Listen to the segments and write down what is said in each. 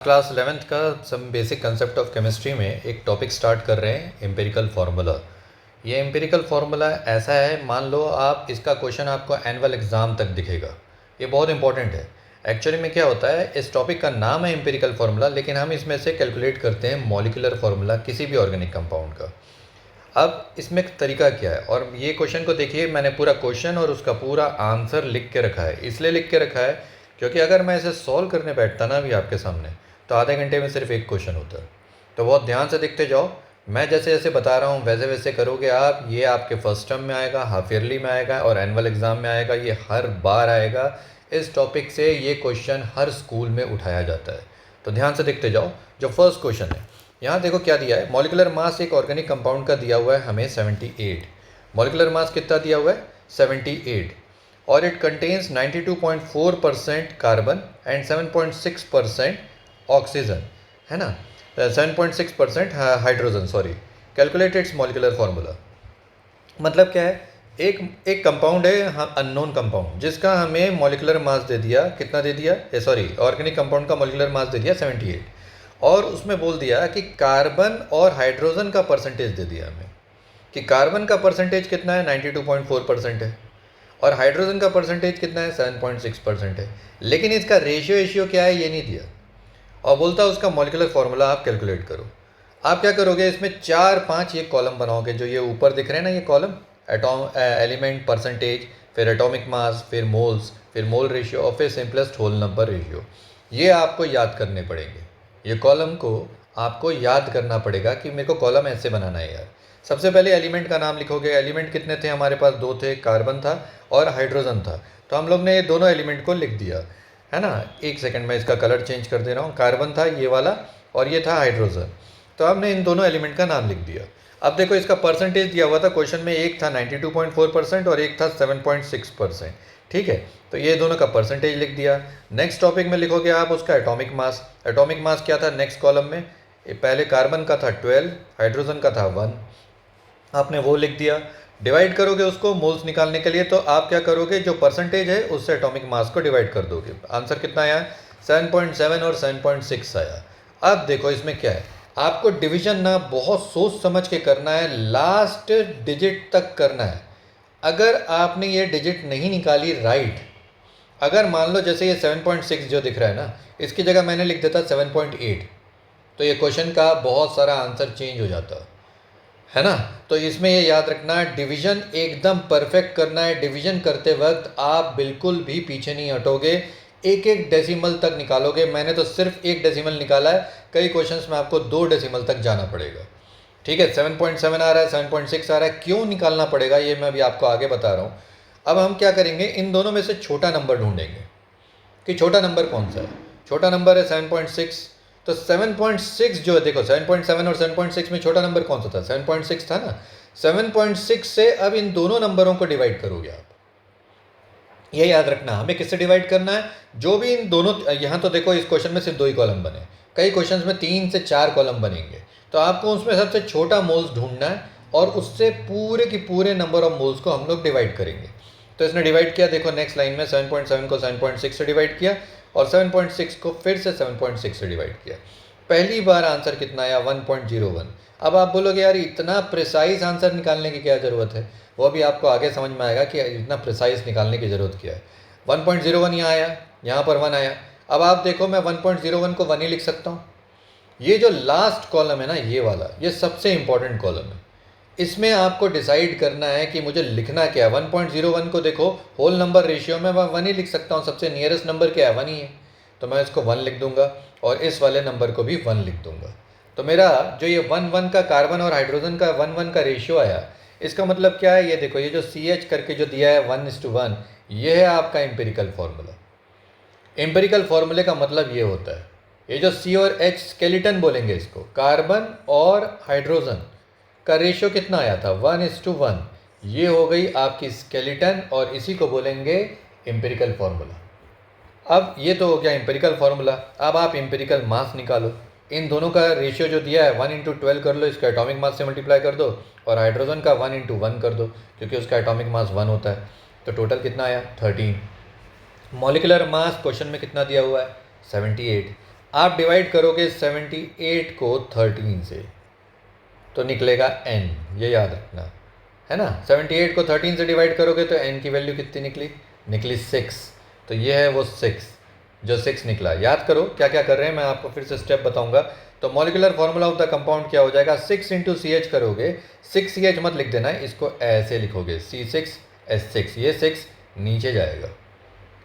Class 11th का some basic concept of chemistry में एक टॉपिक स्टार्ट कर रहे हैं एम्पिरिकल फार्मूला। ये एम्पिरिकल फार्मूला ऐसा है, मान लो आप इसका क्वेश्चन आपको एनुअल एग्ज़ाम तक दिखेगा। ये बहुत इंपॉर्टेंट है। एक्चुअली में क्या होता है, इस टॉपिक का नाम है एम्पिरिकल फार्मूला, लेकिन हम इसमें से कैलकुलेट करते हैं मॉलिकुलर फार्मूला किसी भी ऑर्गेनिक कंपाउंड का। अब इसमें तरीका क्या है, और ये क्वेश्चन को देखिए, मैंने पूरा क्वेश्चन और उसका पूरा आंसर लिख के रखा है। इसलिए लिख के रखा है क्योंकि अगर मैं इसे सॉल्व करने बैठता ना अभी आपके सामने, तो आधे घंटे में सिर्फ एक क्वेश्चन होता है। तो बहुत ध्यान से देखते जाओ। मैं जैसे जैसे बता रहा हूँ वैसे वैसे करोगे आप। ये आपके फर्स्ट टर्म में आएगा, हाफ ईयरली में आएगा और एनुअल एग्ज़ाम में आएगा। ये हर बार आएगा। इस टॉपिक से ये क्वेश्चन हर स्कूल में उठाया जाता है। तो ध्यान से देखते जाओ। जो फर्स्ट क्वेश्चन है, यहाँ देखो क्या दिया है। मॉलिकुलर मास एक ऑर्गेनिक कंपाउंड का दिया हुआ है हमें 78। मॉलिकुलर मास कितना दिया हुआ है? 78। और it contains 92.4% carbon and 7.6% oxygen, है ना, 7.6% hydrogen, sorry. Calculate its molecular formula. मतलब क्या है, एक एक कंपाउंड है अननोन कंपाउंड, जिसका हमें मॉलिकुलर मास दे दिया, कितना दे दिया, सॉरी, ऑर्गेनिक कंपाउंड का मॉलिकुलर मास दे दिया 78। और उसमें बोल दिया कि कार्बन और हाइड्रोजन का परसेंटेज दे दिया हमें, कि कार्बन का परसेंटेज कितना है, 92.4% है, और हाइड्रोजन का परसेंटेज कितना है, 7.6% है। लेकिन इसका रेशियो क्या है ये नहीं दिया। और बोलता है उसका मॉलिकुलर फार्मूला आप कैलकुलेट करो। आप क्या करोगे, इसमें 4-5 ये कॉलम बनाओगे, जो ये ऊपर दिख रहे हैं ना, ये कॉलम, एलिमेंट, परसेंटेज, फिर एटॉमिक मास, फिर मोल्स, फिर मोल रेशियो और फिर सिंपलेस्ट होल नंबर रेशियो। ये आपको याद करने पड़ेंगे। ये कॉलम को आपको याद करना पड़ेगा कि मेरे को कॉलम ऐसे बनाना है यार। सबसे पहले एलिमेंट का नाम लिखोगे। एलिमेंट कितने थे हमारे पास? 2 थे, कार्बन था और हाइड्रोजन था। तो हम लोग ने ये दोनों एलिमेंट को लिख दिया, है ना। एक सेकंड में इसका कलर चेंज कर दे रहा हूँ। कार्बन था ये वाला और ये था हाइड्रोजन। तो हमने इन दोनों एलिमेंट का नाम लिख दिया। अब देखो इसका परसेंटेज दिया हुआ था क्वेश्चन में, एक था 92.4% और एक था 7.6%। ठीक है, तो ये दोनों का परसेंटेज लिख दिया। नेक्स्ट टॉपिक में लिखोगे आप उसका एटॉमिक मास। एटॉमिक मास क्या था नेक्स्ट कॉलम में? पहले कार्बन का था 12, हाइड्रोजन का था 1, आपने वो लिख दिया। डिवाइड करोगे उसको मोल्स निकालने के लिए, तो आप क्या करोगे, जो परसेंटेज है उससे एटॉमिक मास को डिवाइड कर दोगे। आंसर कितना आया? 7.7 और 7.6 आया। अब देखो इसमें क्या है, आपको डिवीजन ना बहुत सोच समझ के करना है, लास्ट डिजिट तक करना है। अगर आपने ये डिजिट नहीं निकाली राइट, अगर मान लो जैसे ये 7.6 जो दिख रहा है ना, इसकी जगह मैंने लिख देता 7.8, तो ये क्वेश्चन का बहुत सारा आंसर चेंज हो जाता है ना। तो इसमें ये याद रखना है, डिवीजन एकदम परफेक्ट करना है। डिवीजन करते वक्त आप बिल्कुल भी पीछे नहीं हटोगे, एक एक डेसिमल तक निकालोगे। मैंने तो सिर्फ एक डेसिमल निकाला है, कई क्वेश्चंस में आपको 2 डेसिमल तक जाना पड़ेगा। ठीक है, 7.7 आ रहा है, 7.6 आ रहा है, क्यों निकालना पड़ेगा ये मैं अभी आपको आगे बता रहा हूँ। अब हम क्या करेंगे, इन दोनों में से छोटा नंबर ढूंढेंगे कि छोटा नंबर कौन सा है। छोटा नंबर है 7.6, तो 7.6 जो है, देखो 7.7 और 7.6 में छोटा नंबर कौन सा था? 7.6 था ना। 7.6 से अब इन दोनों नंबरों को डिवाइड करोगे आप। ये याद रखना, हमें किससे डिवाइड करना है, जो भी इन दोनों, यहाँ तो देखो इस क्वेश्चन में सिर्फ 2 ही कॉलम बने, कई क्वेश्चंस में 3 से 4 कॉलम बनेंगे। तो आपको उसमें सबसे छोटा मोल्स ढूंढना है और उससे पूरे की पूरे नंबर ऑफ मोल्स को हम लोग डिवाइड करेंगे। तो इसने डिवाइड किया, देखो नेक्स्ट लाइन में 7.7 को 7.6 से डिवाइड किया और 7.6 को फिर से 7.6 से डिवाइड किया। पहली बार आंसर कितना आया? 1.01। अब आप बोलोगे यार इतना प्रिसाइज आंसर निकालने की क्या ज़रूरत है, वो भी आपको आगे समझ में आएगा कि इतना प्रिसाइज निकालने की ज़रूरत क्या है। 1.01 यहाँ आया, यहाँ पर 1 आया। अब आप देखो मैं 1.01 को 1 ही लिख सकता हूँ। ये जो लास्ट कॉलम है ना, ये वाला, ये सबसे इंपॉर्टेंट कॉलम है। इसमें आपको डिसाइड करना है कि मुझे लिखना क्या है। 1.01 को देखो होल नंबर रेशियो में मैं 1 ही लिख सकता हूँ, सबसे नियरेस्ट नंबर क्या है? 1 ही है, तो मैं इसको 1 लिख दूंगा और इस वाले नंबर को भी 1 लिख दूंगा। तो मेरा जो ये 1-1 का कार्बन और हाइड्रोजन का 1-1 का रेशियो आया, इसका मतलब क्या है, ये देखो, ये जो CH करके जो दिया है 1:1, ये है आपका एम्पिरिकल फार्मूला। एम्पिरिकल फार्मूले का मतलब ये होता है, ये जो C और H स्केलेटन बोलेंगे इसको, कार्बन और हाइड्रोजन का रेशियो कितना आया था? 1:1। ये हो गई आपकी स्केलेटन और इसी को बोलेंगे एम्पिरिकल फार्मूला। अब ये तो हो गया एम्पिरिकल फार्मूला। अब आप एम्पिरिकल मास निकालो। इन दोनों का रेशियो जो दिया है 1:12 कर लो, इसका एटॉमिक मास से मल्टीप्लाई कर दो और हाइड्रोजन का 1:1 कर दो, क्योंकि उसका एटॉमिक मास 1 होता है। तो टोटल कितना आया? 13। मॉलिकुलर मास क्वेश्चन में कितना दिया हुआ है? 78। आप डिवाइड करोगे 78 को 13 से तो निकलेगा n, ये याद रखना है ना। 78 को 13 से डिवाइड करोगे तो n की वैल्यू कितनी निकली 6। तो ये है वो 6 जो 6 निकला। याद करो क्या क्या कर रहे हैं, मैं आपको फिर से स्टेप बताऊंगा। तो molecular formula of the compound क्या हो जाएगा, 6 इंटू CH करोगे, 6CH मत लिख देना, इसको ऐसे लिखोगे C6H6, ये 6 नीचे जाएगा।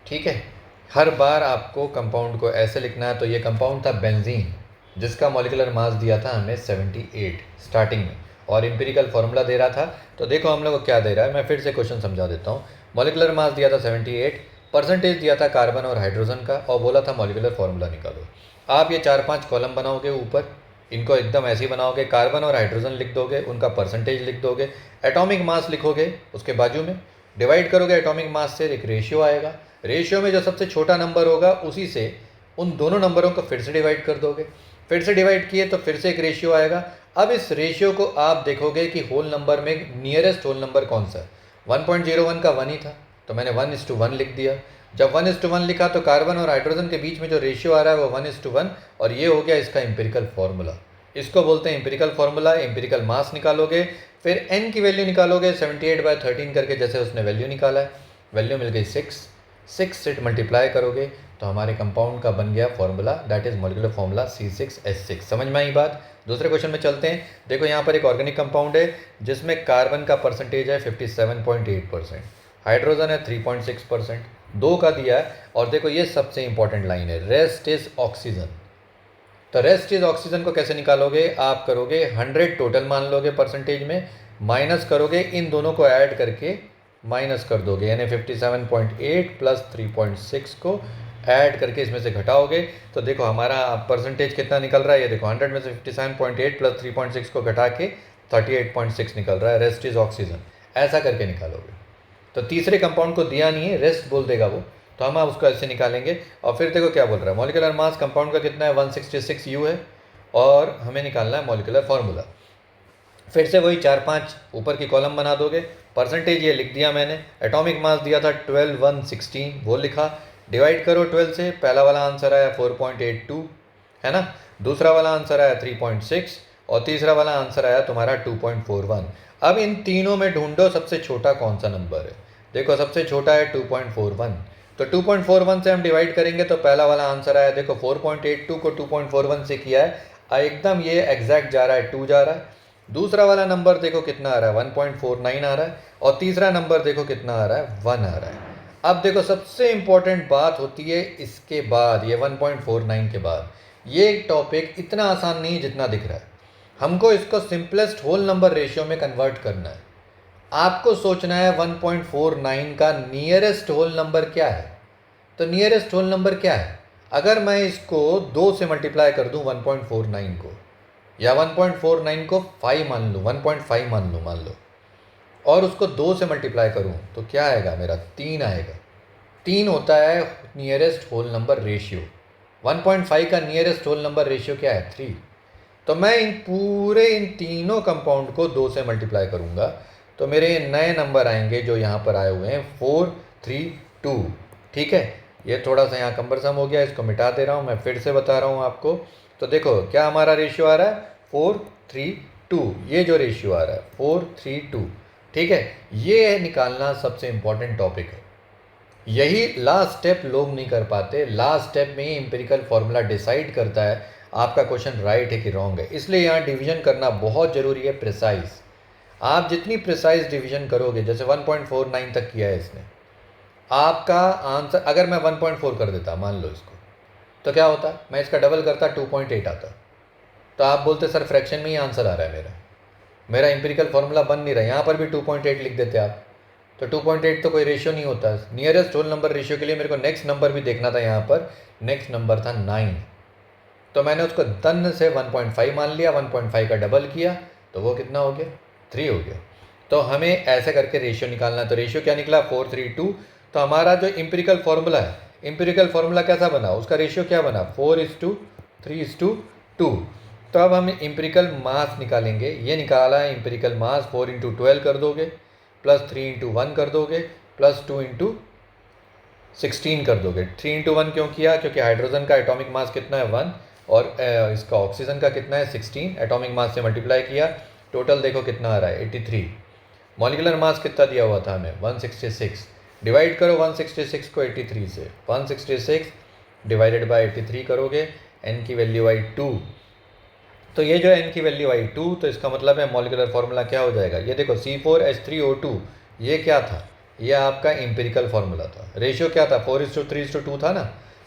ठीक है, हर बार आपको कंपाउंड को ऐसे लिखना है। तो ये कंपाउंड था बेंजीन, जिसका मॉलिक्यूलर मास दिया था हमें 78 स्टार्टिंग में, और एम्पिरिकल फार्मूला दे रहा था। तो देखो हम लोग को क्या दे रहा है, मैं फिर से क्वेश्चन समझा देता हूँ। मॉलिक्यूलर मास दिया था 78, परसेंटेज दिया था कार्बन और हाइड्रोजन का, और बोला था मॉलिक्यूलर फार्मूला निकालो। आप ये 4-5 कॉलम बनाओगे ऊपर, इनको एकदम ऐसे ही बनाओगे, कार्बन और हाइड्रोजन लिख दोगे, उनका परसेंटेज लिख दोगे, एटॉमिक मास लिखोगे उसके बाजू में, डिवाइड करोगे एटॉमिक मास से, एक रेशियो आएगा, रेशियो में जो सबसे छोटा नंबर होगा उसी से उन दोनों नंबरों को फिर से डिवाइड कर दोगे, फिर से डिवाइड किए तो फिर से एक रेशियो आएगा। अब इस रेशियो को आप देखोगे कि होल नंबर में नियरेस्ट होल नंबर कौन सा है। 1.01 का 1 ही था, तो मैंने 1:1 लिख दिया। जब 1:1 लिखा तो कार्बन और हाइड्रोजन के बीच में जो रेशियो आ रहा है वो 1:1, और ये हो गया इसका एम्पिरिकल फार्मूला। इसको बोलते हैं एम्पिरिकल फार्मूला। एम्पिरिकल मास निकालोगे, फिर n की वैल्यू निकालोगे 78/13 करके, जैसे उसने वैल्यू निकाला है, वैल्यू मिल गई 6 से मल्टीप्लाई करोगे तो हमारे कंपाउंड का बन गया formula, that is molecular formula C6H6। समझ में आई बात। दूसरे क्वेश्चन में चलते हैं। देखो यहाँ पर एक ऑर्गेनिक कंपाउंड है जिसमें कार्बन का परसेंटेज है 57.8%, हाइड्रोजन है 3.6%, 2 का दिया है। और देखो ये सबसे इंपॉर्टेंट लाइन है, रेस्ट इज ऑक्सीजन। तो रेस्ट इज ऑक्सीजन को कैसे निकालोगे, आप करोगे 100 टोटल मान लोगे परसेंटेज में, माइनस करोगे, इन दोनों को ऐड करके माइनस कर दोगे, यानी 57.8 प्लस 3.6 को ऐड करके इसमें से घटाओगे। तो देखो हमारा परसेंटेज कितना निकल रहा है, ये देखो 100 में से 57.8 प्लस 3.6 को घटा के 38.6 निकल रहा है, रेस्ट इज ऑक्सीजन। ऐसा करके निकालोगे। तो तीसरे कंपाउंड को दिया नहीं है, रेस्ट बोल देगा वो, तो हम उसको ऐसे निकालेंगे। और फिर देखो क्या बोल रहा है, मॉलिक्यूलर मास कंपाउंड का कितना है 166 U है, और हमें निकालना है मॉलिक्यूलर फार्मूला। फिर से वही 4-5 ऊपर की कॉलम बना दोगे, परसेंटेज ये लिख दिया मैंने, एटॉमिक मास दिया था 12 1 16 वो लिखा, डिवाइड करो 12 से, पहला वाला आंसर आया 4.82 है ना, दूसरा वाला आंसर आया 3.6, और तीसरा वाला आंसर आया तुम्हारा 2.41। अब इन तीनों में ढूंढो सबसे छोटा कौन सा नंबर है। देखो सबसे छोटा है 2.41, तो 2.41 से हम डिवाइड करेंगे तो पहला वाला आंसर आया, देखो 4.82 को 2.41 से किया है, एकदम ये एग्जैक्ट जा रहा है, 2 जा रहा है। दूसरा वाला नंबर देखो कितना आ रहा है 1.49 आ रहा है, और तीसरा नंबर देखो कितना आ रहा है 1 आ रहा है। अब देखो सबसे इंपॉर्टेंट बात होती है इसके बाद, ये 1.49 के बाद, ये टॉपिक इतना आसान नहीं जितना दिख रहा है। हमको इसको सिंपलेस्ट होल नंबर रेशियो में कन्वर्ट करना है। आपको सोचना है 1.49 का नियरेस्ट होल नंबर क्या है। तो नियरेस्ट होल नंबर क्या है, अगर मैं इसको 2 से मल्टीप्लाई कर दूं 1.49 को, या 1.49 को 5 मान लूँ, 1.5 मान लो, और उसको 2 से मल्टीप्लाई करूँ तो क्या आएगा मेरा, 3 आएगा। 3 होता है नियरेस्ट होल नंबर रेशियो। 1.5 का नियरेस्ट होल नंबर रेशियो क्या है, 3। तो मैं इन तीनों कंपाउंड को 2 से मल्टीप्लाई करूँगा तो मेरे नए नंबर आएंगे जो यहाँ पर आए हुए हैं 4 3 2। ठीक है, ये थोड़ा सा यहाँ कम्बरसम हो गया, इसको मिटा दे रहा हूँ, मैं फिर से बता रहा हूँ आपको। तो देखो क्या हमारा रेशियो आ रहा है 4 3 2, ये जो रेशियो आ रहा है 4 3 2। ठीक है, ये निकालना सबसे इंपॉर्टेंट टॉपिक है। यही लास्ट स्टेप लोग नहीं कर पाते, लास्ट स्टेप में ही एम्पिरिकल फार्मूला डिसाइड करता है आपका क्वेश्चन राइट है कि रॉन्ग है। इसलिए यहाँ डिवीजन करना बहुत ज़रूरी है, प्रिसाइज। आप जितनी प्रिसाइज डिवीजन करोगे, जैसे 1.49 तक किया है इसने, आपका आंसर अगर मैं 1.4 कर देता मान लो इसको, तो क्या होता, मैं इसका डबल करता 2.8 आता। तो आप बोलते सर फ्रैक्शन में ही आंसर आ रहा है मेरा एम्पिरिकल फार्मूला बन नहीं रहा, यहाँ पर भी 2.8 लिख देते आप। तो 2.8 तो कोई रेशियो नहीं होता। नियरेस्ट होल नंबर रेशियो के लिए मेरे को नेक्स्ट नंबर भी देखना था, यहाँ पर नेक्स्ट नंबर था 9, तो मैंने उसको तन से 1.5 मान लिया, 1.5 का डबल किया तो वो कितना हो गया, 3 हो गया। तो हमें ऐसे करके रेशियो निकालना है। तो रेशियो क्या निकला 4 3 2। तो हमारा जो एम्पिरिकल फार्मूला है, एम्पिरिकल फार्मूला कैसा बना, उसका रेशियो क्या बना 4:3:2। तो अब हम एम्पिरिकल मास निकालेंगे, ये निकाला है एम्पिरिकल मास, 4 × 12 कर दोगे, प्लस 3 × 1 कर दोगे, प्लस 2 × 16 कर दोगे। 3 इंटू 1 क्यों किया? क्योंकि हाइड्रोजन का एटॉमिक मास कितना है 1 और इसका ऑक्सीजन का कितना है 16, एटॉमिक मास से मल्टीप्लाई किया, टोटल देखो कितना आ रहा है 83। मॉलिकुलर मास कितना दिया हुआ था हमें 166, डिवाइड करो 166 को 83 से, 166 डिवाइडेड बाय 83 करोगे, n की वैल्यू आई 2। तो ये जो n की वैल्यू आई 2, तो इसका मतलब है मॉलिकुलर फार्मूला क्या हो जाएगा? ये देखो C4H3O2, ये क्या था? ये आपका एम्पिरिकल फार्मूला था। रेशियो क्या था? 4:3:2 था ना।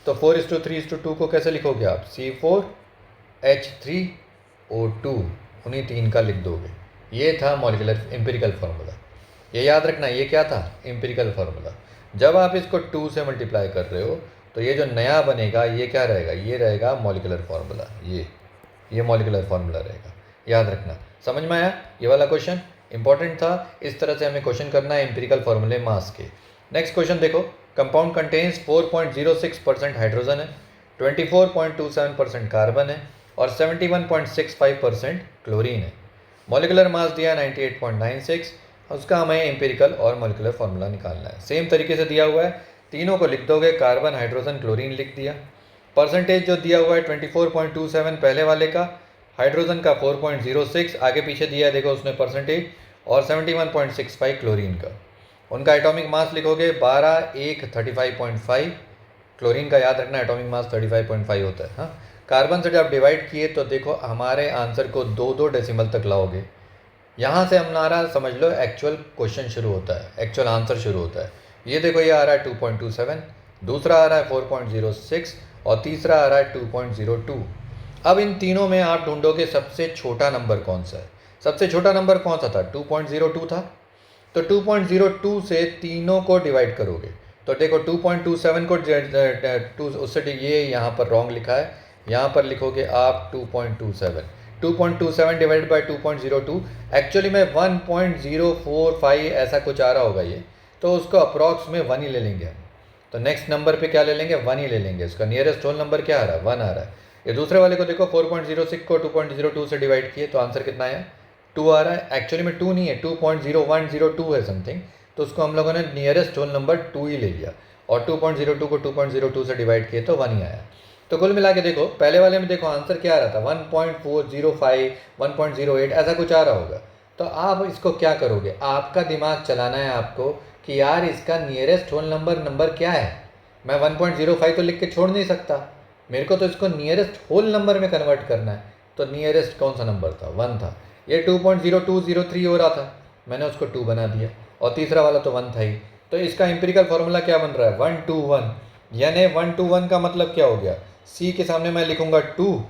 तो 4:3:2 को कैसे लिखोगे आप? C4H3O2, उन्हीं तीन का लिख दोगे। ये था मॉलिकुलर एम्पिरिकल फार्मूला। ये याद रखना, ये क्या था? Empirical formula. जब आप इसको 2 से मल्टीप्लाई कर रहे हो तो ये जो नया बनेगा ये क्या रहेगा? ये रहेगा मॉलिकुलर फार्मूला। ये मॉलिकुलर फार्मूला रहेगा, याद रखना। समझ में आया? ये वाला क्वेश्चन इंपॉर्टेंट था। इस तरह से हमें क्वेश्चन करना है एम्पिरिकल फार्मूले मास के। नेक्स्ट क्वेश्चन देखो, कंपाउंड कंटेन्स 4.06% हाइड्रोजन है, 24.27% कार्बन है और 71.65% क्लोरीन है। मॉलिकुलर मास दिया 98.96, उसका हमें एम्पिरिकल और मॉलिकुलर फार्मूला निकालना है। सेम तरीके से दिया हुआ है, तीनों को लिख दोगे, कार्बन हाइड्रोजन क्लोरीन लिख दिया। परसेंटेज जो दिया हुआ है 24.27 पहले वाले का, हाइड्रोजन का 4.06, आगे पीछे दिया है देखो उसने परसेंटेज, और 71.65 क्लोरीन का। उनका एटॉमिक मास लिखोगे 12 1 35.5, क्लोरीन का याद रखना एटॉमिक मास 35.5 होता है। हाँ, कार्बन से जब डिवाइड किए तो देखो हमारे आंसर को 2 डेसिमल तक लाओगे। यहाँ से हमारा समझ लो एक्चुअल क्वेश्चन शुरू होता है, एक्चुअल आंसर शुरू होता है। ये देखो ये आ रहा है 2.27, दूसरा आ रहा है 4.06 और तीसरा आ रहा है 2.02। अब इन तीनों में आप ढूंढोगे सबसे छोटा नंबर कौन सा है। सबसे छोटा नंबर कौन सा था? 2.02 था। तो 2.02 से तीनों को डिवाइड करोगे तो देखो 2.27 को उससे ये यहाँ पर रॉन्ग लिखा है, यहाँ पर लिखोगे आप 2.27। 2.27 डिवाइडेड बाई 2.02, एक्चुअली में 1.045 ऐसा कुछ आ रहा होगा ये, तो उसको अप्रॉक्स में 1 ही ले लेंगे हम। तो नेक्स्ट नंबर पे क्या ले लेंगे? 1 ही ले लेंगे। उसका नियरेस्ट होल नंबर क्या आ रहा है? 1 आ रहा है। ये दूसरे वाले को देखो 4.06 को 2.02 से डिवाइड किए तो आंसर कितना आया? 2 आ रहा है। एक्चुअली में 2 नहीं है, 2.0102 है समथिंग, तो उसको हम लोगों ने नियरेस्ट होल नंबर 2 ही ले लिया और 2.02 को 2.02 से डिवाइड किए तो 1 ही आया। तो कुल मिला के देखो पहले वाले में देखो आंसर क्या आ रहा था? 1.405 1.08 ऐसा कुछ आ रहा होगा। तो आप इसको क्या करोगे? आपका दिमाग चलाना है आपको कि यार इसका नियरेस्ट होल नंबर क्या है। मैं 1.05 तो लिख के छोड़ नहीं सकता, मेरे को तो इसको नियरेस्ट होल नंबर में कन्वर्ट करना है। तो नियरेस्ट कौन सा नंबर था? 1 था। ये 2.0203 हो रहा था, मैंने उसको 2 बना दिया, और तीसरा वाला तो 1 था ही। तो इसका एम्पिरिकल फार्मूला क्या बन रहा है? 1 2 1, यानी 1 2 1 का मतलब क्या हो गया? C के सामने मैं लिखूंगा 2,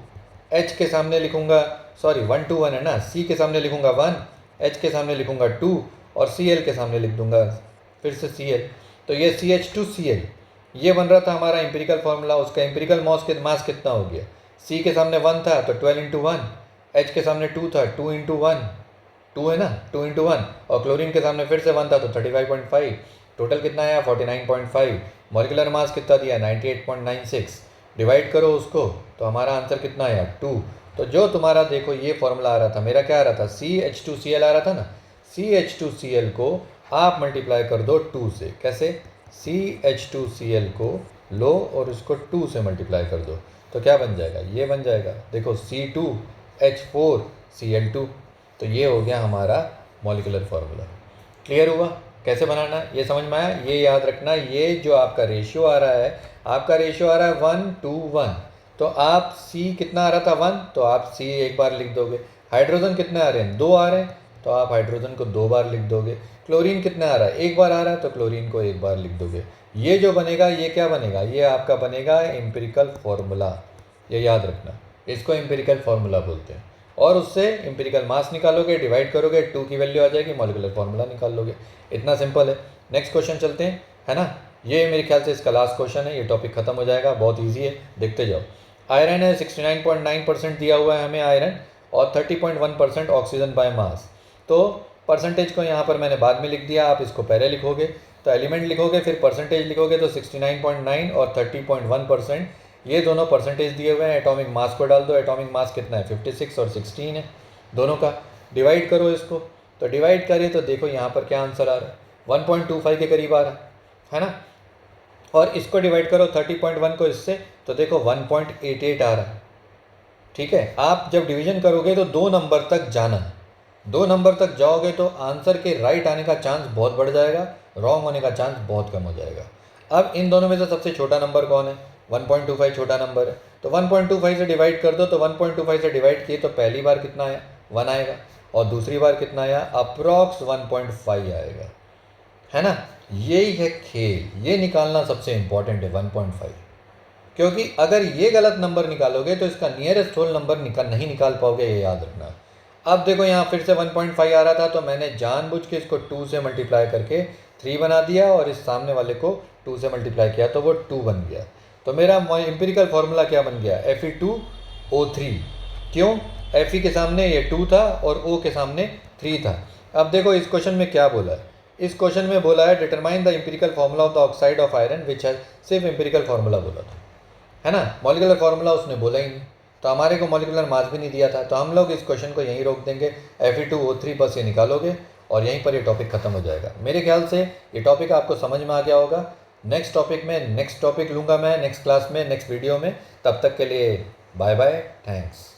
H के सामने लिखूंगा, सॉरी 1 2 1 है ना, C के सामने लिखूंगा 1, H के सामने लिखूंगा 2 और Cl के सामने लिख दूंगा फिर से Cl। तो ये CH2Cl, ये बन रहा था हमारा एम्पिरिकल फार्मूला। उसका एम्पिरिकल मास कितना हो गया? C के सामने 1 था तो 12 इंटू 1, H के सामने 2 था 2 इंटू 1, 2 है ना, 2 इंटू 1, और क्लोरीन के सामने फिर से 1 था तो 35.5, टोटल कितना आया? 49.5। मॉलिकुलर मास कितना दिया? 98.96, डिवाइड करो उसको तो हमारा आंसर कितना आया? 2। तो जो तुम्हारा देखो ये फॉर्मूला आ रहा था, मेरा क्या आ रहा था? CH2Cl आ रहा था ना, CH2Cl को आप मल्टीप्लाई कर दो 2 से। कैसे? CH2Cl को लो और उसको 2 से मल्टीप्लाई कर दो तो क्या बन जाएगा? ये बन जाएगा देखो C2H4Cl2। तो ये हो गया हमारा मॉलिकुलर फार्मूला। क्लियर हुआ कैसे बनाना? ये समझ में आया? ये याद रखना, ये जो आपका रेशियो आ रहा है, आपका रेशियो आ रहा है 1 to 1, तो आप C कितना आ रहा था? 1, तो आप C एक बार लिख दोगे। हाइड्रोजन कितने आ रहे हैं? 2 आ रहे हैं, तो आप हाइड्रोजन को 2 बार लिख दोगे। क्लोरीन कितना आ रहा है? 1 बार आ रहा है, तो क्लोरीन को 1 बार लिख दोगे। ये जो बनेगा ये क्या बनेगा? ये आपका बनेगा एम्पिरिकल फार्मूला। ये याद रखना, इसको एम्पिरिकल फार्मूला बोलते हैं। और उससे एम्पिरिकल मास निकालोगे, डिवाइड करोगे, 2 की वैल्यू आ जाएगी, मॉलिकुलर फार्मूला निकाल लोगे। इतना सिंपल है। नेक्स्ट क्वेश्चन चलते हैं, है ना। ये मेरे ख्याल से इसका लास्ट क्वेश्चन है, ये टॉपिक खत्म हो जाएगा। बहुत ईजी है, देखते जाओ। आयरन है 69.9% दिया हुआ है हमें आयरन, और 30.1% ऑक्सीजन बाय मास। तो परसेंटेज को यहाँ पर मैंने बाद में लिख दिया, आप इसको पहले लिखोगे। तो एलिमेंट लिखोगे फिर परसेंटेज लिखोगे, तो 69.9 और 30.1%, ये दोनों परसेंटेज दिए हुए हैं। एटॉमिक मास को डाल दो, एटॉमिक मास कितना है? 56 और 16 है दोनों का। डिवाइड करो इसको, तो डिवाइड करें तो देखो यहाँ पर क्या आंसर आ रहा है? 1.25 के करीब आ रहा है ना। और इसको डिवाइड करो 30.1 को इससे, तो देखो 1.88 आ रहा है। ठीक है, आप जब डिवीजन करोगे तो 2 नंबर तक जाना है। 2 नंबर तक जाओगे तो आंसर के राइट आने का चांस बहुत बढ़ जाएगा, रॉन्ग होने का चांस बहुत कम हो जाएगा। अब इन दोनों में से सबसे छोटा नंबर कौन है? 1.25 छोटा नंबर है, तो 1.25 से डिवाइड कर दो, तो 1.25 से डिवाइड किए तो पहली बार कितना आया? 1 आएगा, और दूसरी बार कितना आया? अप्रॉक्स 1.5 आएगा, है ना। यही है खेल, ये निकालना सबसे इंपॉर्टेंट है 1.5, क्योंकि अगर ये गलत नंबर निकालोगे तो इसका नियरेस्ट होल नंबर नहीं निकाल पाओगे, ये याद रखना। अब देखो यहाँ फिर से 1.5 आ रहा था, तो मैंने जानबूझ के इसको 2 से मल्टीप्लाई करके 3 बना दिया, और इस सामने वाले को 2 से मल्टीप्लाई किया तो वो 2 बन गया। तो मेरा एम्पिरिकल फार्मूला क्या बन गया? Fe2O3। क्यों? Fe के सामने ये 2 था और O के सामने 3 था। अब देखो इस क्वेश्चन में क्या बोला है? इस क्वेश्चन में बोला है determine the empirical formula of the oxide of iron which है, सिर्फ एम्पिरिकल फार्मूला बोला था, है ना। मॉलिकुलर फार्मूला उसने बोला ही नहीं, तो हमारे को मॉलिकुलर मास भी नहीं दिया था, तो हम लोग इस क्वेश्चन को यहीं रोक देंगे। Fe2O3 बस ये निकालोगे और यहीं पर ये टॉपिक खत्म हो जाएगा। मेरे ख्याल से ये टॉपिक आपको समझ में आ गया होगा। नेक्स्ट टॉपिक लूँगा मैं नेक्स्ट क्लास में, नेक्स्ट वीडियो में। तब तक के लिए बाय बाय, थैंक्स।